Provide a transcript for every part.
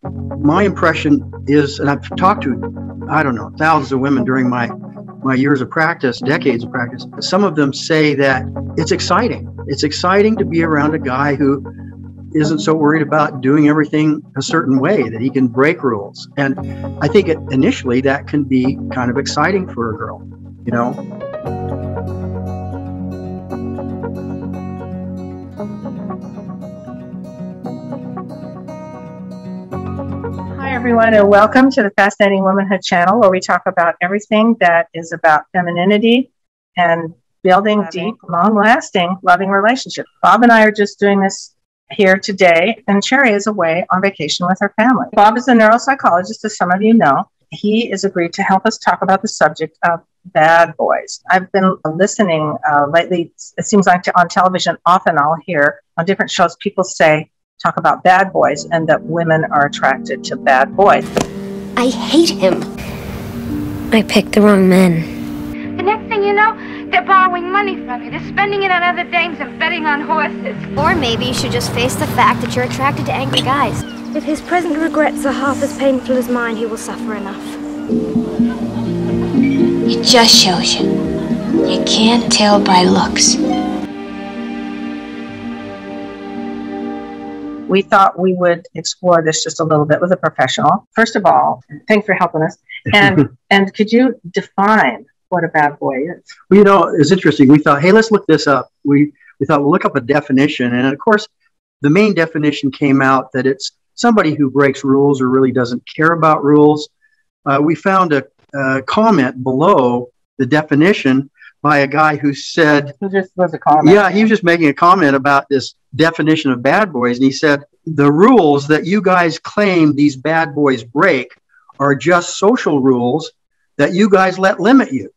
My impression is, and I've talked to, I don't know, thousands of women during my years of practice, decades of practice. Some of them say that it's exciting. It's exciting to be around a guy who isn't so worried about doing everything a certain way, that he can break rules. And I think initially that can be kind of exciting for a girl, you know? Hi, everyone, and welcome to the Fascinating Womanhood channel, where we talk about everything that is about femininity and building deep, long-lasting, loving relationships. Bob and I are just doing this here today, and Cherry is away on vacation with her family. Bob is a neuropsychologist, as some of you know. He has agreed to help us talk about the subject of bad boys. I've been listening lately. It seems like on television, often I'll hear on different shows people talk about bad boys and that women are attracted to bad boys. I hate him. I picked the wrong men. The next thing you know, they're borrowing money from you. They're spending it on other dames and betting on horses. Or maybe you should just face the fact that you're attracted to angry guys. If his present regrets are half as painful as mine, he will suffer enough. It just shows you. You can't tell by looks. We thought we would explore this just a little bit with a professional. First of all, thanks for helping us. And could you define what a bad boy is? Well, you know, it's interesting. We thought, hey, let's look this up. We thought we'll look up a definition. And of course, the main definition came out that it's somebody who breaks rules or really doesn't care about rules. We found a comment below the definition by a guy who said, Who just was a comment? Yeah, he was just making a comment about this definition of bad boys. And he said, the rules that you guys claim these bad boys break are just social rules that you guys let limit you,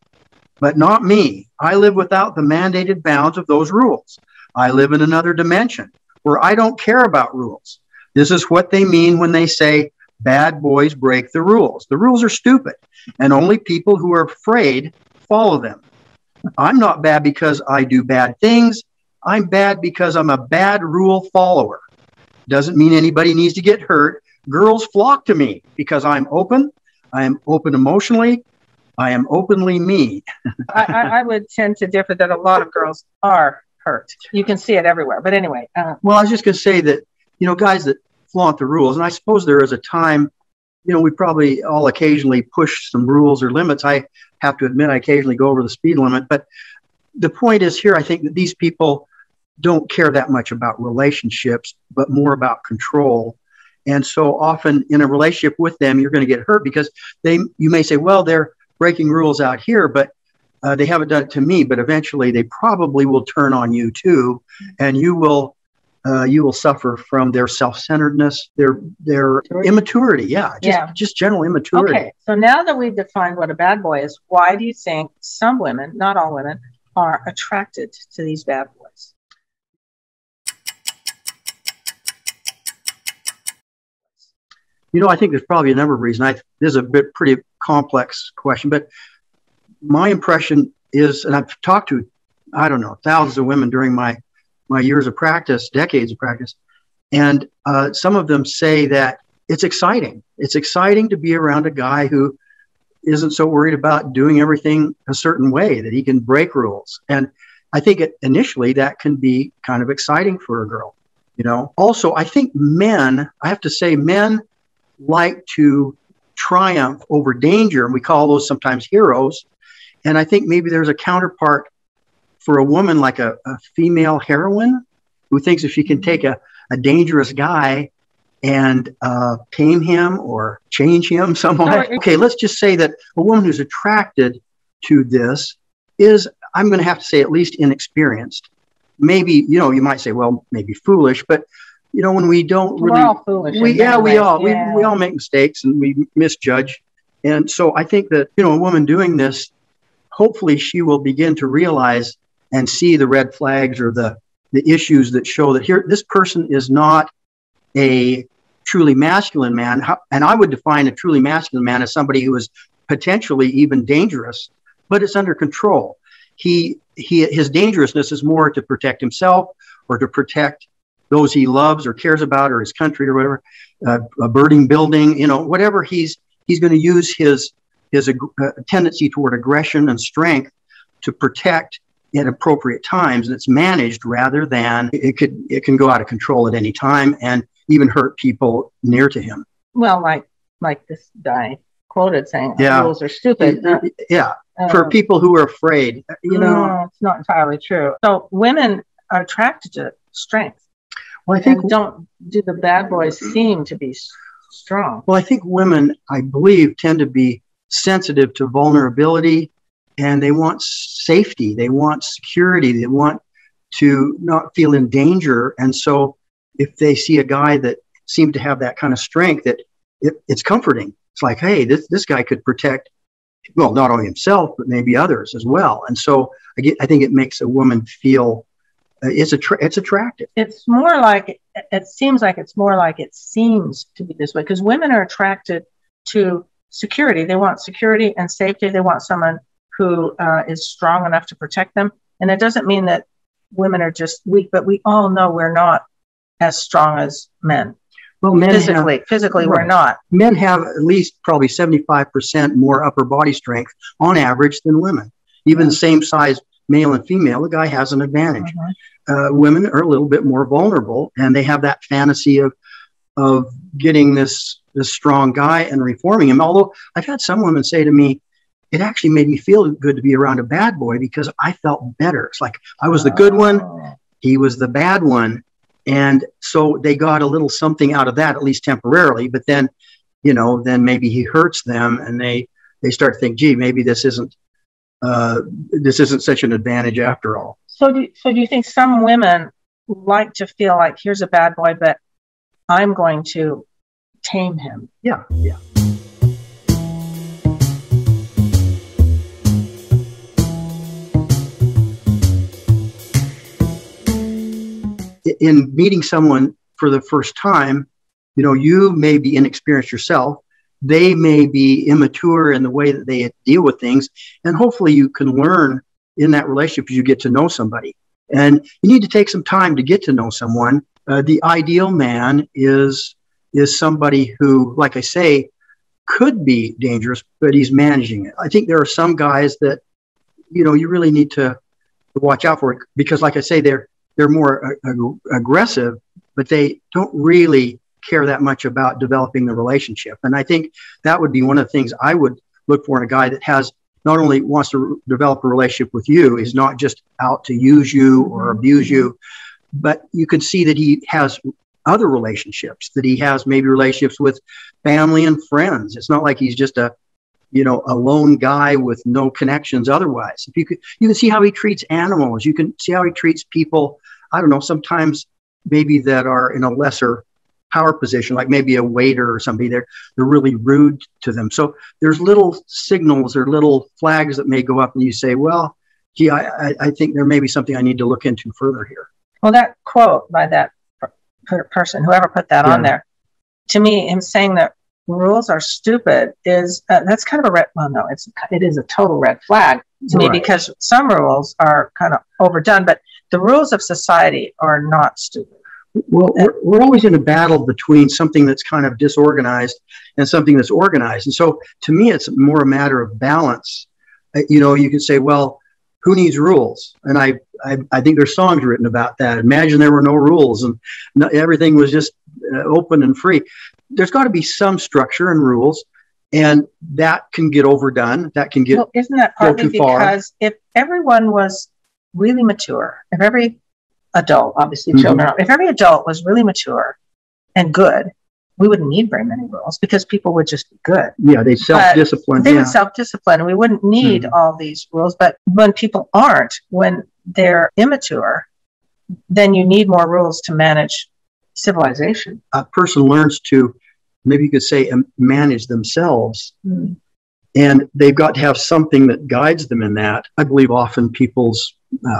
but not me. I live without the mandated bounds of those rules. I live in another dimension where I don't care about rules. This is what they mean when they say bad boys break the rules. The rules are stupid, and only people who are afraid follow them. I'm not bad because I do bad things. I'm bad because I'm a bad rule follower. Doesn't mean anybody needs to get hurt. Girls flock to me because I'm open. I am open emotionally. I am openly me. I would tend to differ that a lot of girls are hurt. You can see it everywhere. But anyway. Well, I was just going to say that, you know, guys that flaunt the rules, and I suppose there is a time, you know, we probably all occasionally push some rules or limits. I have to admit, I occasionally go over the speed limit. But the point is here, I think that these people don't care that much about relationships, but more about control. And so often in a relationship with them, you're going to get hurt because you may say, well, they're breaking rules out here, but they haven't done it to me. But eventually they probably will turn on you too. And you will suffer from their self-centeredness, their immaturity. Yeah, just general immaturity. Okay, so now that we've defined what a bad boy is, why do you think some women, not all women, are attracted to these bad boys? You know, I think there's probably a number of reasons. This is a pretty complex question, but my impression is, and I've talked to, I don't know, thousands of women during my years of practice, decades of practice, and some of them say that it's exciting. It's exciting to be around a guy who isn't so worried about doing everything a certain way, that he can break rules. And I think initially that can be kind of exciting for a girl, you know. Also, I think men like to triumph over danger, and we call those sometimes heroes. And I think maybe there's a counterpart for a woman, like a female heroine, who thinks if she can take a dangerous guy and tame him or change him somehow. Okay, let's just say that a woman who's attracted to this is, I'm going to have to say, at least inexperienced. Maybe, you know, you might say, well, maybe foolish, but you know, when we don't really, we're all foolish. We all make mistakes and we misjudge. And so I think that, you know, a woman doing this, hopefully she will begin to realize and see the red flags or the issues that show that here, this person is not a truly masculine man. And I would define a truly masculine man as somebody who is potentially even dangerous, but it's under control. His dangerousness is more to protect himself or to protect those he loves or cares about, or his country or whatever, a burning building, whatever he's going to use his tendency toward aggression and strength to protect at appropriate times. And it's managed rather than it can go out of control at any time and even hurt people near to him. Well, like this guy quoted saying, rules are stupid. Yeah. For people who are afraid, No, it's not entirely true. So women are attracted to strength. Well, I think do the bad boys seem to be strong? Well, I think women, I believe, tend to be sensitive to vulnerability, and they want safety. They want security. They want to not feel in danger. And so if they see a guy that seemed to have that kind of strength, it's comforting. It's like, hey, this guy could protect, well, not only himself, but maybe others as well. And so I think it makes a woman feel it's attractive. It's more like, it seems to be this way, because women are attracted to security. They want security and safety. They want someone who is strong enough to protect them. And it doesn't mean that women are just weak, but we all know we're not as strong as men. Well, men physically, right. We're not. Men have at least probably 75% more upper body strength on average than women. Even the same size male and female, the guy has an advantage. Women are a little bit more vulnerable, and they have that fantasy of getting this strong guy and reforming him. Although I've had some women say to me, it actually made me feel good to be around a bad boy because I felt better. It's like I was the good one, he was the bad one. And so they got a little something out of that, at least temporarily. But then, then maybe he hurts them, and they start to think, gee, maybe this isn't such an advantage after all. So do you think some women like to feel like, here's a bad boy, but I'm going to tame him? Yeah. In meeting someone for the first time, you may be inexperienced yourself. They may be immature in the way that they deal with things. And hopefully you can learn in that relationship as you get to know somebody. And you need to take some time to get to know someone. The ideal man is somebody who, like I say, could be dangerous, but he's managing it. I think there are some guys that, you really need to watch out for it because, like I say, they're more aggressive, but they don't really care that much about developing the relationship. And I think that would be one of the things I would look for in a guy that has not only wants to develop a relationship with you, is not just out to use you or abuse you, but you could see that he has other relationships, that he has maybe relationships with family and friends. It's not like he's just a lone guy with no connections otherwise. If you can see how he treats animals, you can see how he treats people, I don't know, sometimes maybe that are in a lesser power position, like maybe a waiter or somebody, they're really rude to them. So there's little signals or little flags that may go up and you say, well, gee, I think there may be something I need to look into further here. Well, that quote by that person, whoever put that on there, to me, him saying that rules are stupid is that's kind of a red. Well, no, it is a total red flag to me because some rules are kind of overdone, but the rules of society are not stupid. Well, we're always in a battle between something that's kind of disorganized and something that's organized. And so to me, it's more a matter of balance. You can say, well, who needs rules? And I think there's songs written about that. Imagine there were no rules and everything was just open and free. There's got to be some structure and rules, and that can get overdone. That can get isn't that partly because if everyone was really mature, if every adult, obviously children, if every adult was really mature and good, we wouldn't need very many rules because people would just be good. Yeah, they self-discipline. They would self-discipline, and we wouldn't need all these rules. But when people aren't, when they're immature, then you need more rules to manage civilization. A person learns to, maybe you could say, manage themselves. And they've got to have something that guides them in that. I believe often people's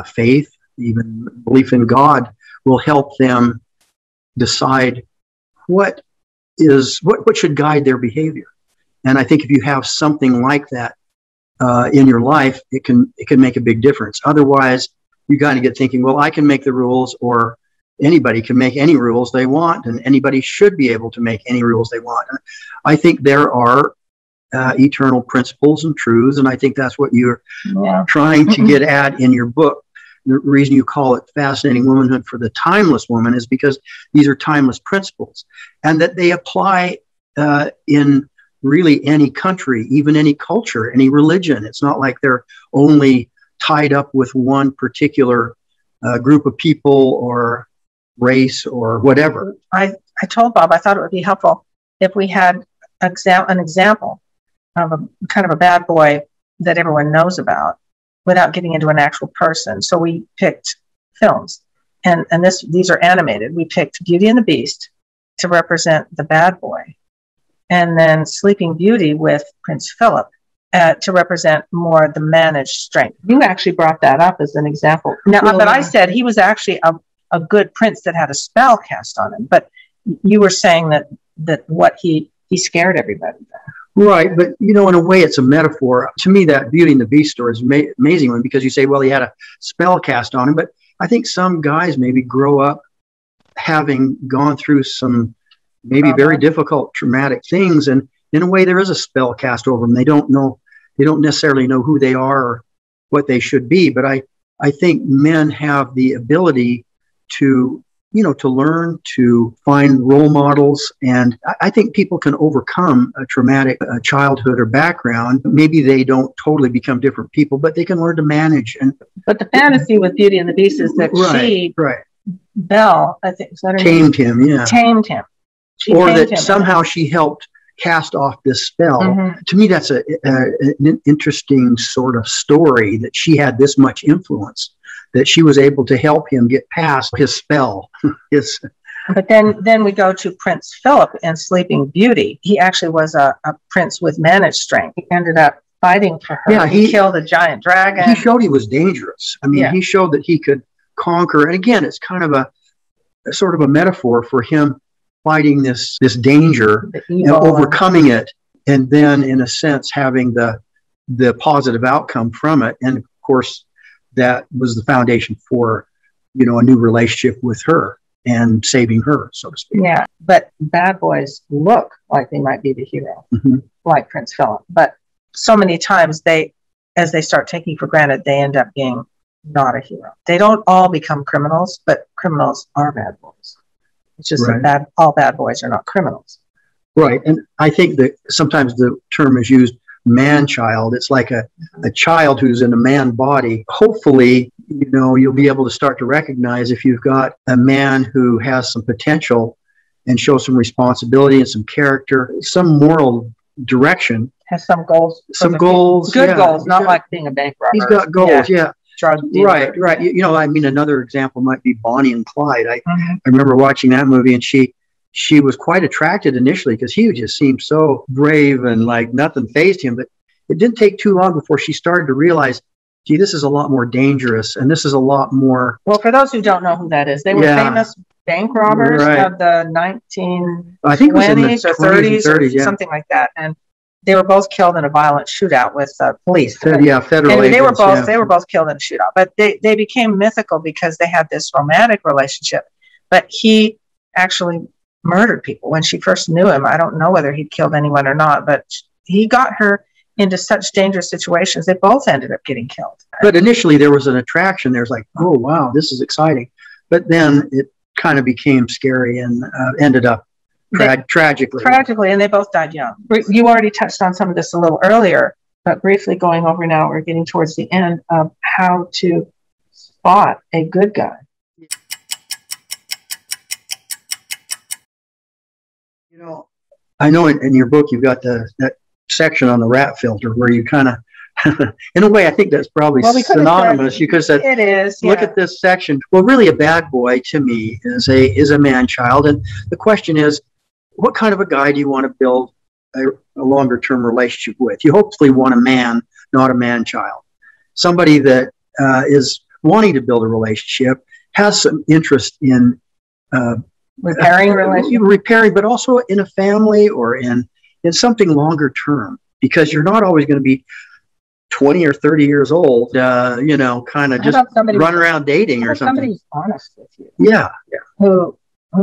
faith, even belief in God, will help them decide what should guide their behavior. And I think if you have something like that in your life, it can make a big difference. Otherwise, you got to get thinking, well, I can make the rules, or anybody can make any rules they want, and anybody should be able to make any rules they want. I think there are eternal principles and truths, and I think that's what you're trying to get at in your book. The reason you call it Fascinating Womanhood for the Timeless Woman is because these are timeless principles, and that they apply in really any country, even any culture, any religion. It's not like they're only tied up with one particular group of people or race or whatever. I told Bob I thought it would be helpful if we had an example of a kind of a bad boy that everyone knows about without getting into an actual person. So we picked films, and these are animated. We picked Beauty and the Beast to represent the bad boy, and then Sleeping Beauty with Prince Philip to represent more the managed strength. You actually brought that up as an example. Now, but I said he was actually a good prince that had a spell cast on him. But you were saying that what he scared everybody. Right, but in a way, it's a metaphor. To me, that Beauty and the Beast story is an amazing one because you say, well, he had a spell cast on him. But I think some guys maybe grow up having gone through some maybe very difficult, traumatic things, and in a way, there is a spell cast over them. They don't necessarily know who they are or what they should be. But I think men have the ability to learn, to find role models. And I think people can overcome a traumatic childhood or background. Maybe they don't totally become different people, but they can learn to manage. But the fantasy with Beauty and the Beast is that Belle, I think, is that her name? Tamed him, yeah. Tamed him. Or that somehow she helped cast off this spell. Mm-hmm. To me, that's an interesting sort of story, that she had this much influence, that she was able to help him get past his spell. But then we go to Prince Philip and Sleeping Beauty. He actually was a prince with managed strength. He ended up fighting for her. Yeah, he killed a giant dragon. He showed he was dangerous. I mean, he showed that he could conquer. And again, it's kind of a sort of a metaphor for him fighting this danger and overcoming it, and then in a sense having the positive outcome from it. And of course, that was the foundation for a new relationship with her and saving her, so to speak. Yeah, but bad boys look like they might be the hero, like Prince Philip. But so many times as they start taking for granted, they end up being not a hero. They don't all become criminals, but criminals are bad boys. It's just that all bad boys are not criminals. Right. And I think that sometimes the term is used, man-child. It's like a child who's in a man body. Hopefully, you'll be able to start to recognize if you've got a man who has some potential and shows some responsibility and some character, some moral direction. Has some goals. Goals. Good goals, not like being a bank robber. He's got goals, yeah. Right. Another example might be Bonnie and Clyde. I remember watching that movie, and she was quite attracted initially because he just seemed so brave and like nothing fazed him. But it didn't take too long before she started to realize, gee, this is a lot more dangerous, and this is a lot more. Well, for those who don't know who that is, they were famous bank robbers of the 1920s or 30s, something like that, and they were both killed in a violent shootout with police. Federal agents. They were both killed in a shootout. But they became mythical because they had this romantic relationship. But he actually murdered people when she first knew him. I don't know whether he'd killed anyone or not, but he got her into such dangerous situations. They both ended up getting killed. But initially there was an attraction. There's like, oh, wow, this is exciting. But then it kind of became scary and ended up tragically, and they both died young. You already touched on some of this a little earlier, but briefly going over now, we're getting towards the end of how to spot a good guy. I know in your book you've got that section on the rat filter where you kind of in a way, I think that's probably synonymous. You could say, it is. Look at this section. Well, really, a bad boy to me is a man-child, and the question is, what kind of a guy do you want to build a longer-term relationship with? You hopefully want a man, not a man-child. Somebody that is wanting to build a relationship, has some interest in repairing, but also in a family or in something longer term, because you're not always going to be 20 or 30 years old, you know, kind of just run around dating or something. Somebody who's honest with you. Yeah. Who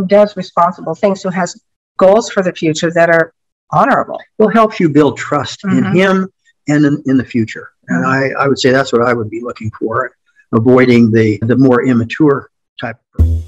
does responsible things, who has goals for the future that are honorable. Will help you build trust in him and in the future. And I would say that's what I would be looking for, avoiding the more immature type of person.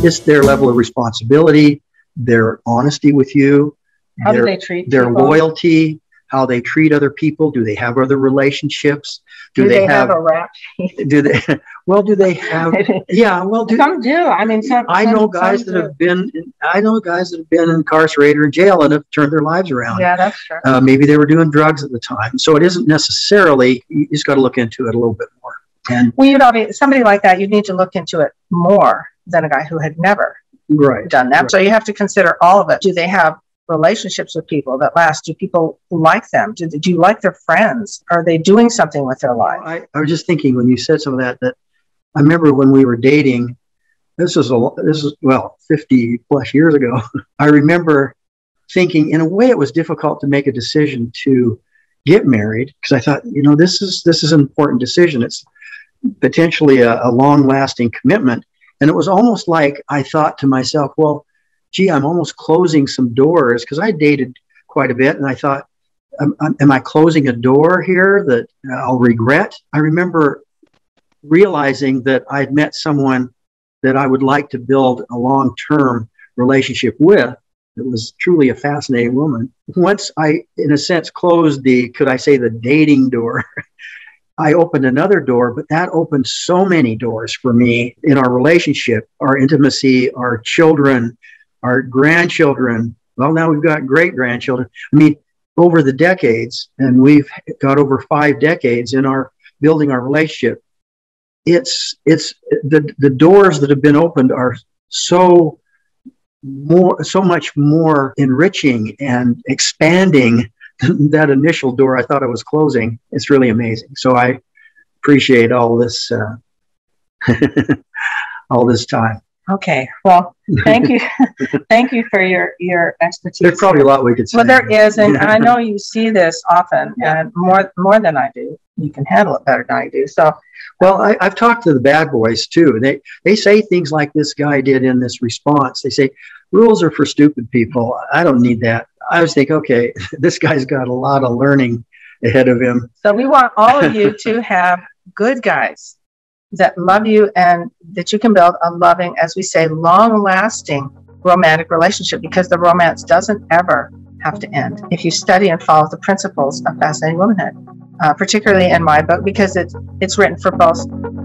It's their level of responsibility, their honesty with you, how do they treat their people? Loyalty, how they treat other people. Do they have other relationships? Do they have a rap sheet? Do they? Well, do they have? Yeah. Well, some do. I mean, I know guys that have been. I know guys that have been incarcerated or in jail and have turned their lives around. Yeah, that's true. Maybe they were doing drugs at the time, so it isn't necessarily. You just got to look into it a little bit more. And somebody like that, you need to look into it more than a guy who had never done that. Right. So you have to consider all of it. Do they have relationships with people that last? Do people like them? Do you like their friends? Are they doing something with their life? I was just thinking when you said some of that I remember when we were dating, this is 50 plus years ago. I remember thinking, in a way, it was difficult to make a decision to get married, because I thought, you know, this is an important decision. It's potentially a long-lasting commitment. And it was almost like I thought to myself, well, gee, I'm almost closing some doors, because I dated quite a bit. And I thought, am I closing a door here that I'll regret? I remember realizing that I'd met someone that I would like to build a long-term relationship with. It was truly a fascinating woman. Once I, in a sense, closed the dating door, I opened another door, but that opened so many doors for me in our relationship, our intimacy, our children, our grandchildren. Well, now we've got great-grandchildren. I mean, over the decades, and we've got over 5 decades in our building our relationship, it's the doors that have been opened are so much more enriching and expanding that initial door I thought I was closing. It's really amazing. So I appreciate all this all this time. Okay. Well, thank you. Thank you for your expertise. There's probably a lot we could say. Well, there is, and I know you see this often, and more than I do. You can handle it better than I do. So, well, I've talked to the bad boys too. They say things like this guy did in this response. They say, rules are for stupid people. I don't need that. I always think, okay, this guy's got a lot of learning ahead of him. So we want all of you to have good guys that love you and that you can build a loving, as we say, long-lasting romantic relationship, because the romance doesn't ever have to end if you study and follow the principles of Fascinating Womanhood, particularly in my book, because it's written for both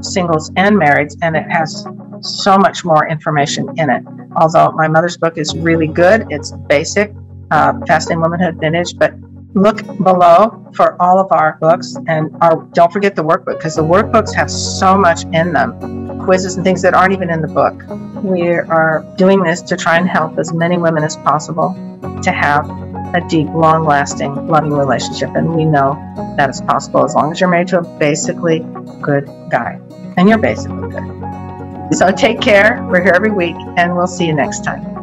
singles and marrieds, and it has so much more information in it. Although my mother's book is really good, it's basic, Fascinating Womanhood Vintage, but look below for all of our books, and don't forget the workbook, because the workbooks have so much in them, quizzes and things that aren't even in the book. We are doing this to try and help as many women as possible to have a deep, long-lasting, loving relationship, and we know that is possible as long as you're married to a basically good guy, and you're basically good. So take care. We're here every week, and we'll see you next time.